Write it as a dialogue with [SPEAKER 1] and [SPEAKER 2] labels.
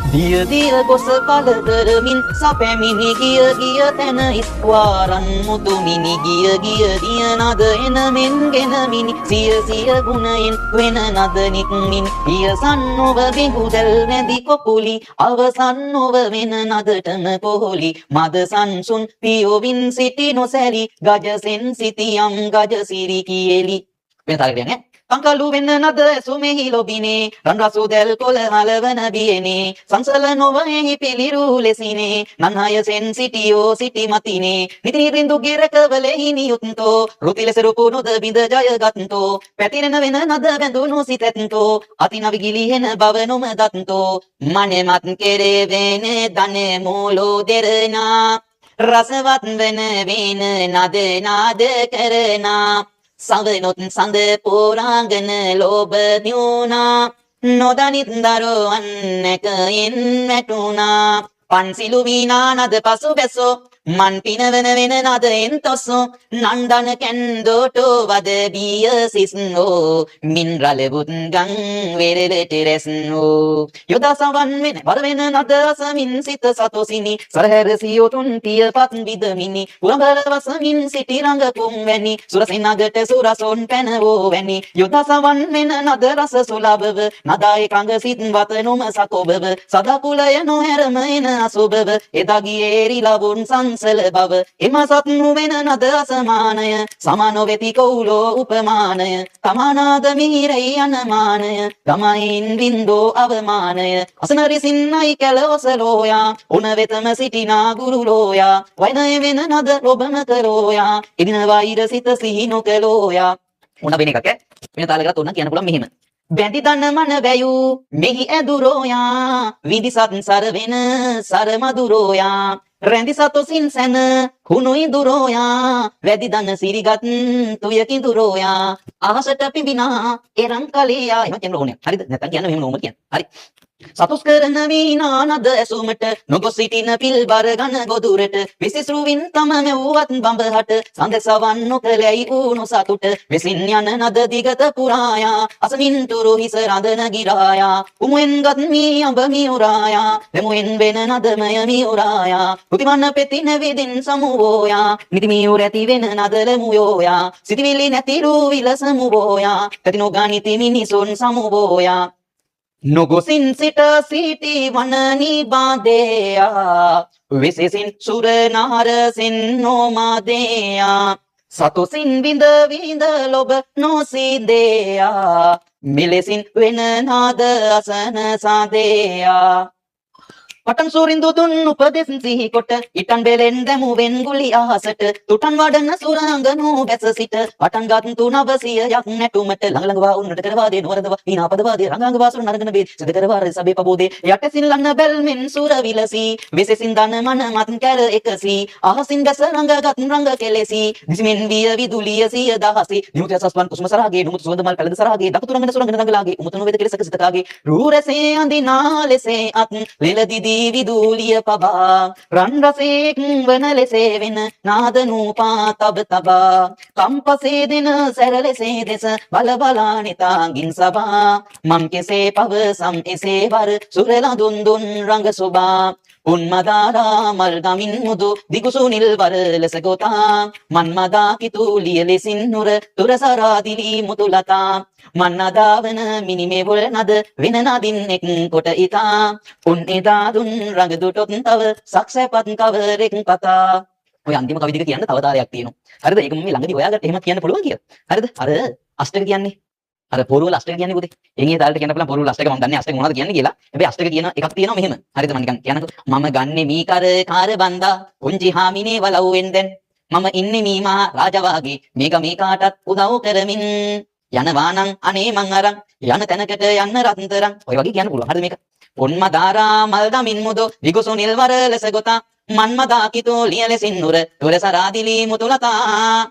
[SPEAKER 1] දිය දිය ගොස කලදරමින් සපැමිණි ගිය ගිය තැන ඉස්වාරන් මුතුමිනි ගිය ගිය දිය නද එනමෙන් ගෙනමිනි සිය සිය ගුණයෙන් වෙන නද නික්මින් පියසන් නොව බිඟුදැල් මැදි කොපුලි අවසන් නොව වෙන නදටම කොහොලි මද සංසුන් පියොවින් සිටි නොසැලි ගජසෙන් සිටියම් ගජසිරි කියෙලි වෙන තාලෙට යන්නේ කංකලු වෙන්න නද සුමෙහි ලොබිනේ රන් රසු දැල් කොළ හලවන බියනේ සංසල නොවෙහි පිළිරු ලෙසිනේ නන්හයසෙන් සිටියෝ සිටි මතිනේ නිති රින්දු ගෙරකවලෙහි නියුත්තෝ රුති ලෙස රුපුනුද බිඳ ජයගත්තෝ පැතිරෙන වෙන නද බැඳුණු සිතැත්තෝ අතිනවි ගිලිහෙන බව නොමදත්තෝ මනෙමත් කෙරෙවෙන දන මූලෝ දෙරනා රසවත් වන වෙන නද නාද කරනා සවනොත් සඳ පෝරාගෙන ලෝභ දියුණා නොදනිත් දරුවන් නැකයෙන් වැටුණා පන්සිලු වීණා නද පසු බැසෝ මන් පිනවන වෙන නදෙන් තොසෝ නන්දන කැන්දෝටෝ වද බිය සිස්නෝ මින් රලබුත් ගං වෙරළට රැස්නෝ යොදා සවන් වෙන වර වෙන නද අසමින් සිත සතොසිනි සරහැර සියොතුන් පියපත් විදමිනි පුරඹල වසමින් සිටි රඟකුම් වැනි සුරසිනගට සුරසොන් පැනවෝ වැනි යොදා සවන් වෙන නද රස සුලබව නදායි කඟ සිත් වත නොම සකොබව සදා කුලය නොහැරම එන අසුබව එදා ගියේ රිලවුන් සංසල බව එම සත්නු වෙන නද අසමානය සමානෝ වෙති කൗලෝ උපමානය තමානාද මිහිරයි අනමානය ගමයින් බින්දෝ අවමානය අසනරිසින්නයි කැල ඔසලෝයා උන වෙතම සිටිනා ගුරුලෝයා වෛනය වෙන නද ලොබම කරෝයා එදින වෛර සිත සිහි නොකලෝයා උන වෙන එකක් වෙන තාලයකට උන කියන්න පුළුවන් මෙහෙම බැඳි දන්න මන වැයූ මෙහි ඇදුරෝයා විදිසත් සර වෙන සර මදුරෝයා රැඳි සතොසින් සැන කුණුයි දුරෝයා වැදි දන්න සිරිගත් තුයකින් දුරෝයා අහසට පිඹිනා එරන් කලියා එහෙම කියන්න ඕනේ හරිද නැත්නම් කියන්න මෙහෙම නෝම කියන්න හරි සතුස් කරන වීණා නද ඇසුමට නොගොස් සිටින පිල්බර ගන ගොදුරට විසිස්රුවින් තම මෙව්වත් බඹහට සඳ සවන් නොකලැයි ඌණු සතුට වෙසින් යන නද දිගත පුරායා අසමින් තුරු හිස රඳන ගිරායා උමුෙන් ගත් මී අඹ මියුරායා දෙමුෙන් වෙන නදමය මියුරායා පුතිමන්න පෙතින විදින් සමුවෝයා නිති මියුර ඇති වෙන නදල මුයෝයා සිටිවිලි නැතිරු විලසමුවෝයා තතිනෝ ගානිති මිනිසුන් සමුවෝයා නොගොසින් සිට සිටි වනනි බාදේයා විසිසින් සුරනාරසින් නොමාදේයා සතුසින් විඳ විඳ ලොබ නොසිදේයා මිලෙසින් වෙන නාද අසන සාදේයා පටන් සූරින්දු දුන් උපදෙස් සිහි කොට ඉටන් බෙලෙන් දැමු වෙන්ගුලි අහසට තුටන් වඩන සුරංගනු බැස සිට පටන් ගත් තුනවසියක් නැටුමට ළඟ ළඟවා උන්නට කරවා දේ නොවරදවා විනාපදවා දේ රංගංග වාසුර නරගෙන බේ සිත කරවා සබේ පබෝදේ යටසින් ලන්න බැල්මෙන් සුර විලසි විසෙසින් දන මන මත් කැර එකසි අහසින් දැස රංගගත් රංග කෙලෙසි දිසිමෙන් විය විදුලිය සිය දහසි නිමුත සස්පන් කුසුම සරාගේ නුමුත සුවඳ මල් පැලද සරාගේ දකුතු රංගන සුරංගන රංගලාගේ උමුතුන වේද කෙලසක සිතකාගේ රූ රසේ අඳිනා ලෙසේ අත් ලෙලදිදී විදුලිය පබා රන් රසෙක් වන ලෙසේ වෙන නාද නූපා තබ තබා කම්පසේ දෙන සැර ලෙසේ දෙස බල බලා නිතාගින් සබා මම් කෙසේ පවසම් එසේ වර සුරලා දුන් දුන් රංග සොබා උන්මදාරා මල් ගමින් මුදු දිගුසු නිල් වර ලෙස ගොතා මන්මදා කිතුලිය ලෙසින් නුර තුර සරාදිලි මුතුලතා මන්නදාවන මිනිමෙවොල් නද වෙන නදින් එක් කොට ඉතා උන් එදා දුන් රඟ දුටොත් තව සක්සැපත් කවරෙක් පතා ඔය අන්තිම කවි දෙක කියන්න තව තාලයක් තියෙනවා හරිද ඒක මම ළඟදී හොයාගත්ත එහෙම කියන්න පුළුවන් කියලා හරිද අර අෂ්ටක කියන්නේ අර පොරුවල අෂ්ටක කියන්නේ පුතේ එන්නේ තාලට කියන්න පුළුවන් පොරුවල අෂ්ටක මම දන්නේ අෂ්ටක මොනවද කියන්නේ කියලා හැබැයි අෂ්ටක කියන එකක් තියෙනවා මෙහෙම හරිද මම නිකන් කියන්නකෝ මම ගන්නෙ මී කර බන්දා පුංචි හාමිනේ වලව්වෙන් දැන් මම ඉන්නේ මී මහා රාජවාගේ මේක මේ කාටත් උදව් කරමින් යනවා නම් අනේ මං අරන් යන තැනකට යන්න රත්තරන් ඔය වගේ කියන්න පුළුවන් හරිද මේක පොන්මදාරා මල් දමින් මුදු විගුසු නිල් වර ලෙස ගොතා මන්මදා කිතෝ ලිය ලෙසින් නුර තුර සරාදිලි මුතුලතා